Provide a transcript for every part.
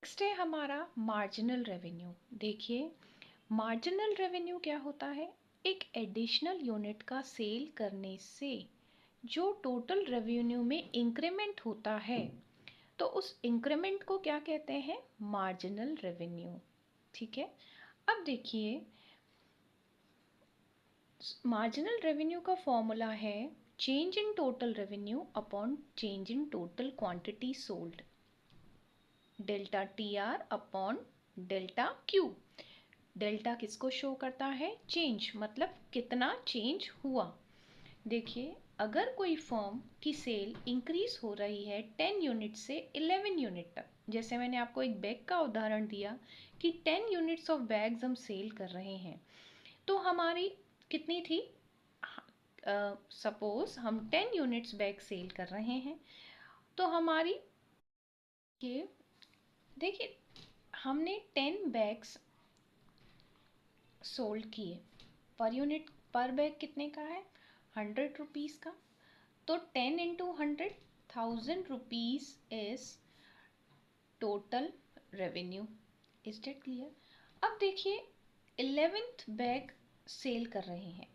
Next है हमारा marginal revenue. देखिए, मार्जिनल रेवेन्यू क्या होता है? एक एडिशनल यूनिट का सेल करने से जो टोटल रेवेन्यू में इंक्रीमेंट होता है, तो उस इंक्रीमेंट को क्या कहते हैं? Marginal revenue. ठीक है। अब देखिए, मार्जिनल रेवेन्यू का फॉर्मूला है change in total revenue upon change in total quantity sold, delta T R upon delta Q. Delta किसको शो करता है? चेंज, मतलब कितना चेंज हुआ। देखिए, अगर कोई फर्म की सेल इंक्रीज हो रही है 10 यूनिट से 11 यूनिट तक, जैसे मैंने आपको एक बैग का उदाहरण दिया कि 10 यूनिट्स ऑफ बैग्स हम सेल कर रहे हैं, तो हमारी कितनी थी? सपोज हम 10 यूनिट्स बैग सेल कर रहे हैं, तो हमारी ये देखिए, हमने 10 बैग्स सोल्ड किए। पर यूनिट, पर बैग कितने का है? 100 रुपीज़ का। तो 10 into 100, 1000 rupees is total revenue. Is that clear? अब देखिए, 11th बैग सेल कर रहे हैं,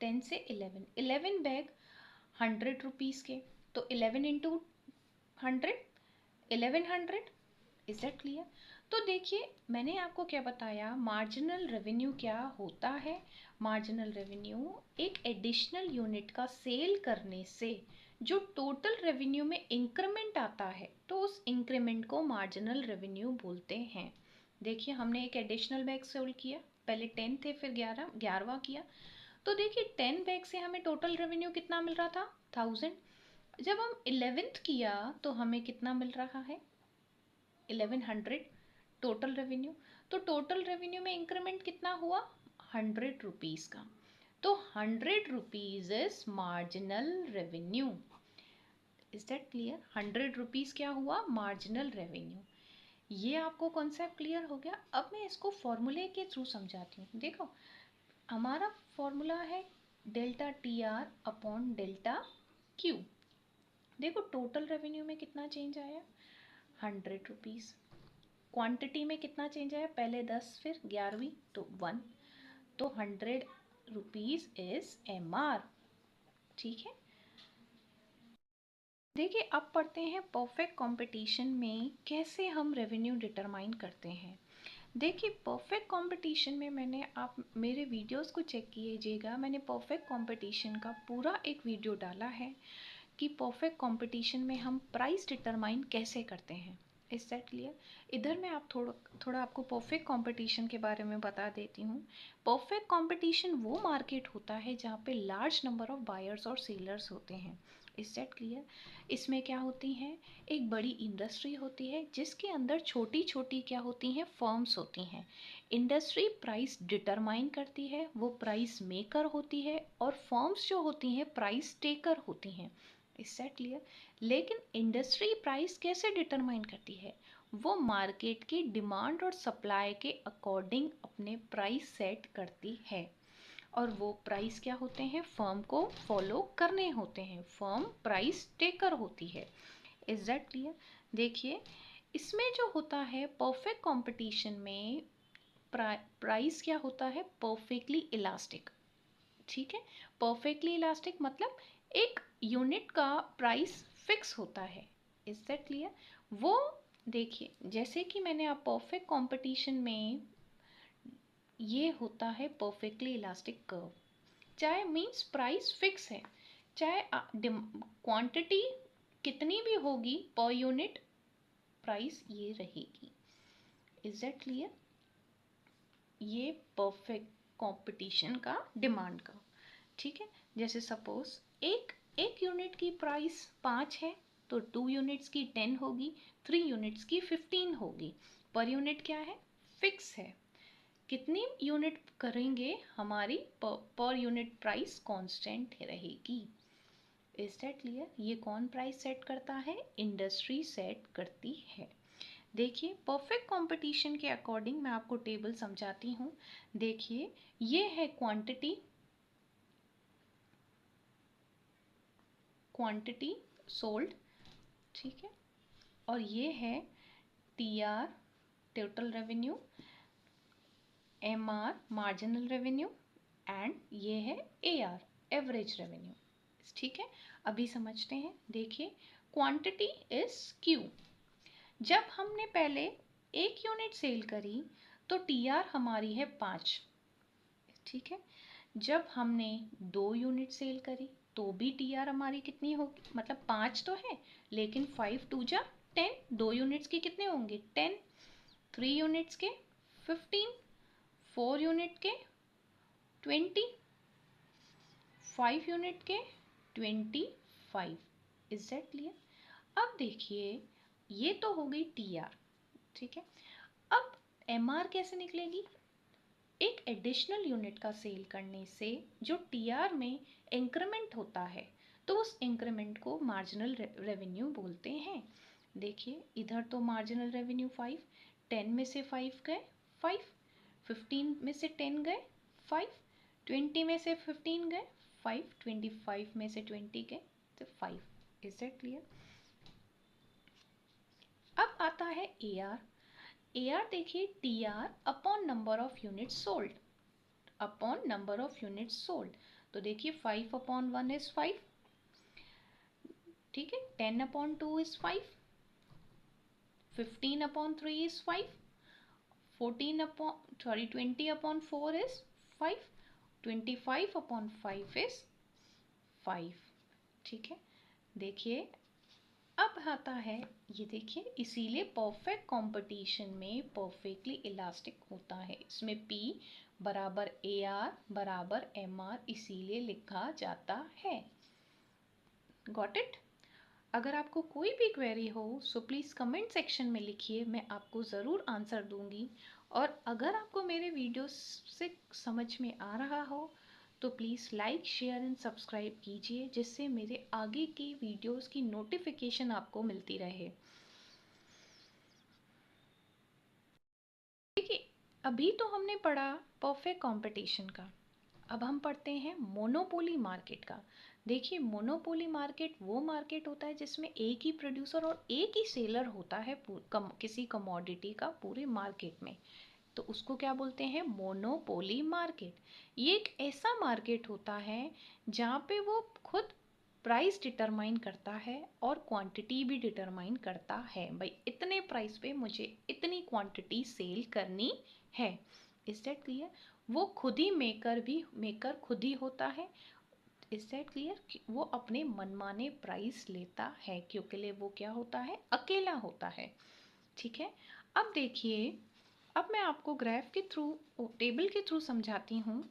10 से 11, 11 बैग 100 रुपीज़ के, तो 11 इंटू 100, 1100। Is that clear? तो देखिए, मैंने आपको क्या बताया, मार्जिनल रेवेन्यू क्या होता है। मार्जिनल रेवेन्यू एक एडिशनल यूनिट का सेल करने से जो टोटल रेवेन्यू में इंक्रीमेंट आता है, तो उस इंक्रीमेंट को मार्जिनल रेवेन्यू बोलते हैं। देखिए, हमने एक एडिशनल बैग सेल किया, पहले 10 थे, फिर 11वां किया, तो देखिए 10 बैग से हमें टोटल रेवेन्यू कितना मिल रहा था? 1000। जब हम 11th किया तो हमें कितना मिल रहा है? 1100 टोटल रेवेन्यू। तो टोटल रेवेन्यू में इंक्रीमेंट कितना हुआ? 100 रुपीज़ का। तो 100 rupees is marginal revenue. Is that clear? 100 rupees क्या हुआ? Marginal revenue. ये आपको कॉन्सेप्ट क्लियर हो गया। अब मैं इसको फॉर्मूले के थ्रू समझाती हूँ। देखो, हमारा फॉर्मूला है delta T R upon delta Q. देखो, टोटल रेवेन्यू में कितना चेंज आया? 100 रुपीज़। क्वांटिटी में कितना चेंज आया? पहले 10, फिर 11वीं, तो 1। तो 100 रुपीज़ इज एम आर। ठीक है। देखिए, अब पढ़ते हैं परफेक्ट कंपटीशन में कैसे हम रेवेन्यू डिटरमाइन करते हैं। देखिए, परफेक्ट कंपटीशन में मैंने, आप मेरे वीडियोस को चेक कीजिएगा, मैंने परफेक्ट कंपटीशन का पूरा एक वीडियो डाला है कि परफेक्ट कंपटीशन में हम प्राइस डिटरमाइन कैसे करते हैं। Is that clear? इधर मैं आप थोड़ा आपको परफेक्ट कंपटीशन के बारे में बता देती हूँ। परफेक्ट कंपटीशन वो मार्केट होता है जहाँ पे लार्ज नंबर ऑफ बायर्स और सेलर्स होते हैं। Is that clear? इसमें क्या होती हैं? एक बड़ी इंडस्ट्री होती है जिसके अंदर छोटी छोटी क्या होती हैं? फर्म्स होती हैं। इंडस्ट्री प्राइस डिटरमाइन करती है, वो प्राइस मेकर होती है, और फर्म्स जो होती हैं प्राइस टेकर होती हैं। Is that clear? लेकिन इंडस्ट्री प्राइस कैसे डिटरमाइन करती है? वो मार्केट की डिमांड और सप्लाई के अकॉर्डिंग अपने प्राइस सेट करती है, और वो प्राइस क्या होते हैं? फर्म को फॉलो करने होते हैं। फर्म प्राइस टेकर होती है। Is that clear? देखिए, इसमें जो होता है परफेक्ट कंपटीशन में, प्राइस क्या होता है? Perfectly elastic. ठीक है। परफेक्टली इलास्टिक मतलब एक यूनिट का प्राइस फिक्स होता है। Is that clear? वो देखिए, जैसे कि मैंने आप परफेक्ट कंपटीशन में, ये होता है परफेक्टली इलास्टिक कर्व। चाहे मीन्स प्राइस फिक्स है, चाहे क्वांटिटी कितनी भी होगी पर यूनिट, प्राइस ये रहेगी। Is that clear? ये परफेक्ट कंपटीशन का डिमांड का। ठीक है। जैसे सपोज एक यूनिट की प्राइस 5 है, तो 2 यूनिट्स की 10 होगी, 3 यूनिट्स की 15 होगी। पर यूनिट क्या है? फिक्स है। कितनी यूनिट करेंगे, हमारी पर यूनिट प्राइस कांस्टेंट रहेगी। Is that clear? ये कौन प्राइस सेट करता है? इंडस्ट्री सेट करती है। देखिए, परफेक्ट कंपटीशन के अकॉर्डिंग मैं आपको टेबल समझाती हूँ। देखिए, ये है क्वांटिटी सोल्ड, ठीक है, और ये है T R total revenue, MR marginal revenue, and ये है AR एवरेज रेवेन्यू। ठीक है, अभी समझते हैं। देखिए, क्वांटिटी इज Q। जब हमने पहले 1 यूनिट सेल करी तो TR हमारी है 5। ठीक है, जब हमने 2 यूनिट सेल करी तो भी TR हमारी कितनी होगी, मतलब 5 तो है लेकिन 5 2 जा 10, 2 यूनिट्स के कितने होंगे 10, 3 यूनिट्स के 15, 4 यूनिट के 20, 5 यूनिट के 25। Is that clear? अब देखिए, ये तो हो गई TR। ठीक है, अब MR कैसे निकलेगी? एक एडिशनल यूनिट का सेल करने से जो TR में इंक्रीमेंट होता है तो उस इंक्रीमेंट को मार्जिनल रेवेन्यू बोलते हैं। देखिए, इधर तो मार्जिनल रेवेन्यू 5, 10 में से 5 गए 5, 15 में से 10 गए 5, 20 में से 15 गए 5, 25 में से 20 गए तो 5। Is that clear? अब आता है AR। AR देखिए, TR upon number of units sold, upon number of units sold. तो देखिए 5 अपॉन 1 इज 5। ठीक है, 10 upon 2 is 5, 15 upon 3 is 5, 20 upon 4 is 5, 25 upon 5 is 5। ठीक है, देखिए अब आता है, ये देखिए, इसीलिए परफेक्ट कंपटीशन में परफेक्टली इलास्टिक होता है। इसमें P बराबर AR बराबर MR इसीलिए लिखा जाता है। Got it? अगर आपको कोई भी क्वेरी हो सो प्लीज़ कमेंट सेक्शन में लिखिए, मैं आपको ज़रूर आंसर दूंगी। और अगर आपको मेरे वीडियोस से समझ में आ रहा हो तो please like share and subscribe कीजिए, जिससे मेरे आगे की वीडियोस की नोटिफिकेशन आपको मिलती रहे। देखिए, अभी तो हमने पढ़ा परफेक्ट कंपटीशन का, अब हम पढ़ते हैं मोनोपोली मार्केट का। देखिए, मोनोपोली मार्केट वो मार्केट होता है जिसमें एक ही प्रोड्यूसर और एक ही सेलर होता है किसी कमोडिटी का पूरे मार्केट में, तो उसको क्या बोलते हैं? Monopoly market. ये एक ऐसा मार्केट होता है जहाँ पे वो खुद प्राइस डिटरमाइन करता है और क्वांटिटी भी डिटरमाइन करता है। भाई, इतने प्राइस पे मुझे इतनी क्वांटिटी सेल करनी है। Is that clear? वो खुद ही मेकर खुद ही होता है। Is that clear? वो अपने मनमाने प्राइस लेता है क्योंकि वो क्या होता है? अकेला होता है। ठीक है, अब देखिए, अब मैं आपको ग्राफ के थ्रू, टेबल के थ्रू समझाती हूँ।